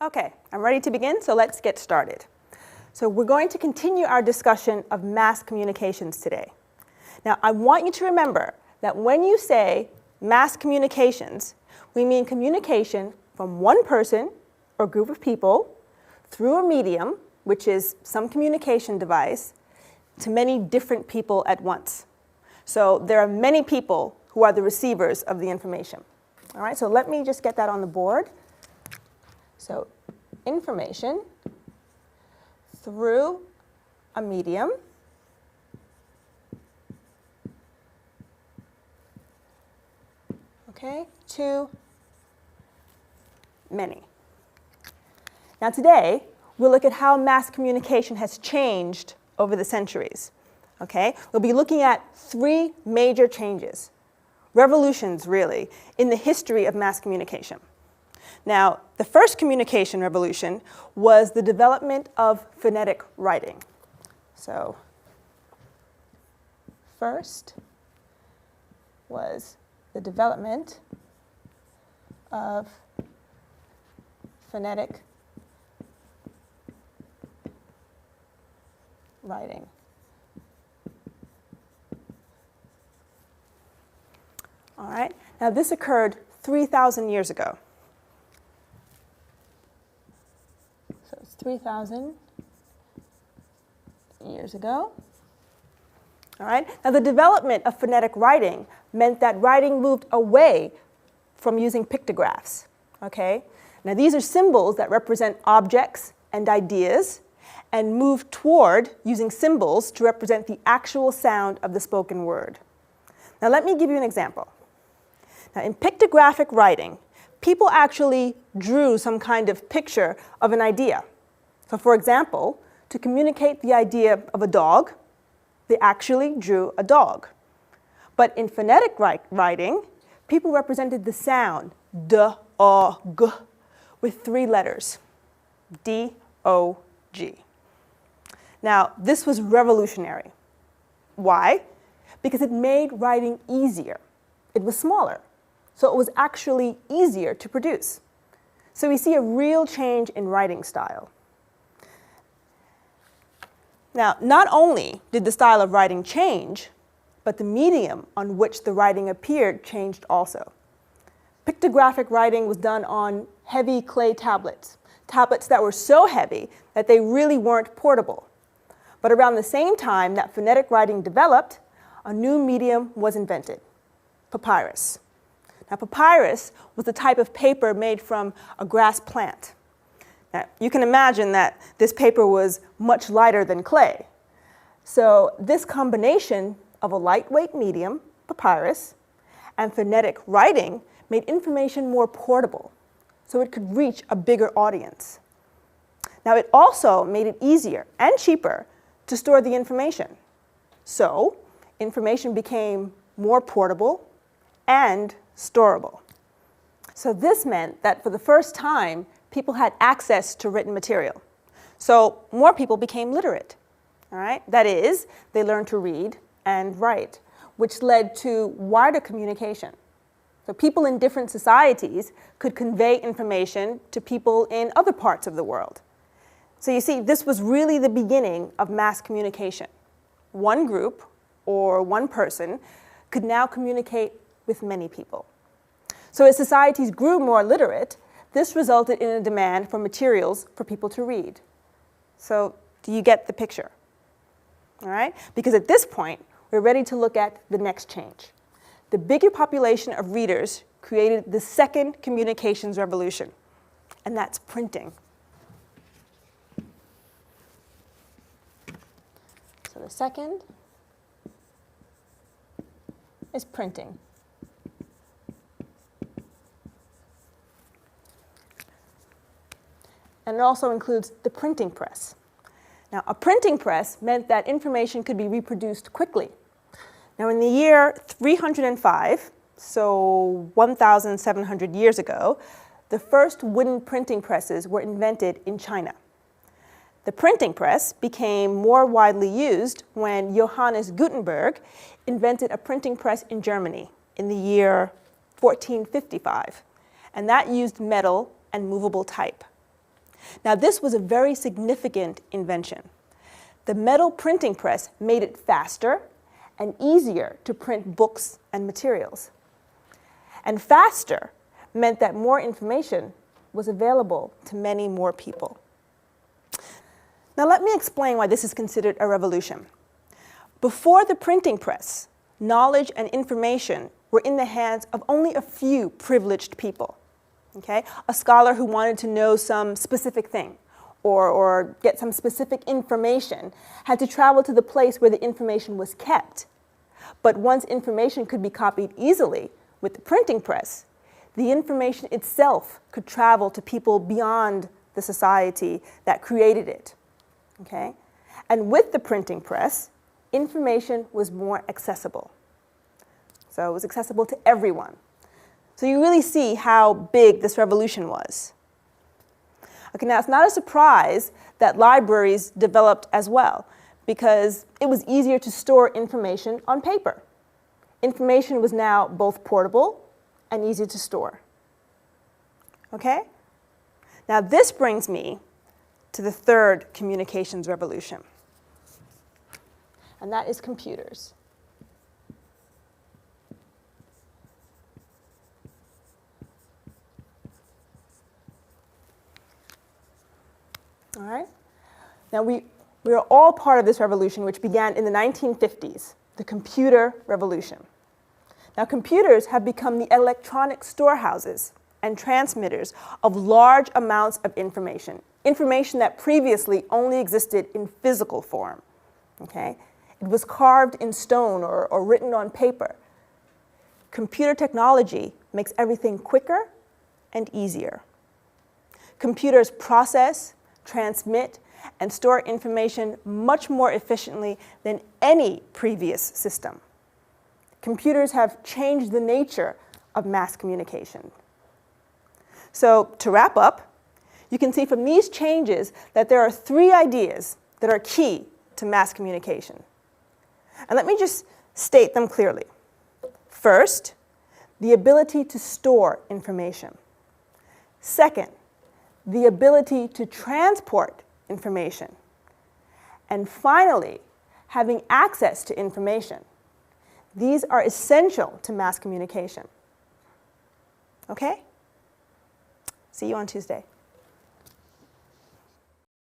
Okay, I'm ready to begin, so let's get started. So we're going to continue our discussion of mass communications today. Now, I want you to remember that when you say mass communications, we mean communication from one person or group of people through a medium, which is some communication device, to many different people at once. So there are many people who are the receivers of the information. All right, so let me just get that on the board. So information through a medium to many. Now today, we'll look at how mass communication has changed over the centuries. Okay? We'll be looking at three major changes, revolutions really, in the history of mass communication. Now, the first communication revolution was the development of phonetic writing. So, first was the development of phonetic writing. All right, now this occurred 3,000 years ago. So it's 3,000 years ago. All right, now the development of phonetic writing meant that writing moved away from using pictographs. Okay, now these are symbols that represent objects and ideas, and moved toward using symbols to represent the actual sound of the spoken word. Now let me give you an example. Now in pictographic writing, people actually drew some kind of picture of an idea. So for example, to communicate the idea of a dog, they actually drew a dog. But in phonetic writing, people represented the sound d, o, g with three letters, D, O, G. Now, this was revolutionary. Why? Because it made writing easier. It was smaller, so it was actually easier to produce. So we see a real change in writing style. Now, not only did the style of writing change, but the medium on which the writing appeared changed also. Pictographic writing was done on heavy clay tablets, tablets that were so heavy that they really weren't portable. But around the same time that phonetic writing developed, a new medium was invented, papyrus. Now, papyrus was a type of paper made from a grass plant. Now, you can imagine that this paper was much lighter than clay. So this combination of a lightweight medium, papyrus, and phonetic writing made information more portable, so it could reach a bigger audience. Now, it also made it easier and cheaper to store the information. So, information became more portable and storable. So this meant that for the first time, people had access to written material. So more people became literate. All right? That is, they learned to read and write, which led to wider communication. So people in different societies could convey information to people in other parts of the world. So you see, this was really the beginning of mass communication. One group or one person could now communicate with many people. So as societies grew more literate, this resulted in a demand for materials for people to read. So do you get the picture? All right? Because at this point, we're ready to look at the next change. The bigger population of readers created the second communications revolution, and that's printing. So the second is printing. And it also includes the printing press. Now, a printing press meant that information could be reproduced quickly. Now, in the year 305, so 1,700 years ago, the first wooden printing presses were invented in China. The printing press became more widely used when Johannes Gutenberg invented a printing press in Germany in the year 1455, and that used metal and movable type. Now, this was a very significant invention. The metal printing press made it faster and easier to print books and materials. And faster meant that more information was available to many more people. Now, let me explain why this is considered a revolution. Before the printing press, knowledge and information were in the hands of only a few privileged people. Okay? A scholar who wanted to know some specific thing or get some specific information had to travel to the place where the information was kept. But once information could be copied easily with the printing press, the information itself could travel to people beyond the society that created it. Okay? And with the printing press, information was more accessible. So it was accessible to everyone. So you really see how big this revolution was. Okay, now it's not a surprise that libraries developed as well, because it was easier to store information on paper. Information was now both portable and easy to store. Okay? Now this brings me to the third communications revolution, and that is computers. All right? Now we are all part of this revolution, which began in the 1950s, the computer revolution. Now computers have become the electronic storehouses and transmitters of large amounts of information that previously only existed in physical form. Okay? It was carved in stone or written on paper. Computer technology makes everything quicker and easier. Computers process, transmit, and store information much more efficiently than any previous system. Computers have changed the nature of mass communication. So to wrap up, you can see from these changes that there are three ideas that are key to mass communication. And let me just state them clearly. First, the ability to store information. Second, the ability to transport information. And finally, having access to information. These are essential to mass communication. Okay? See you on Tuesday.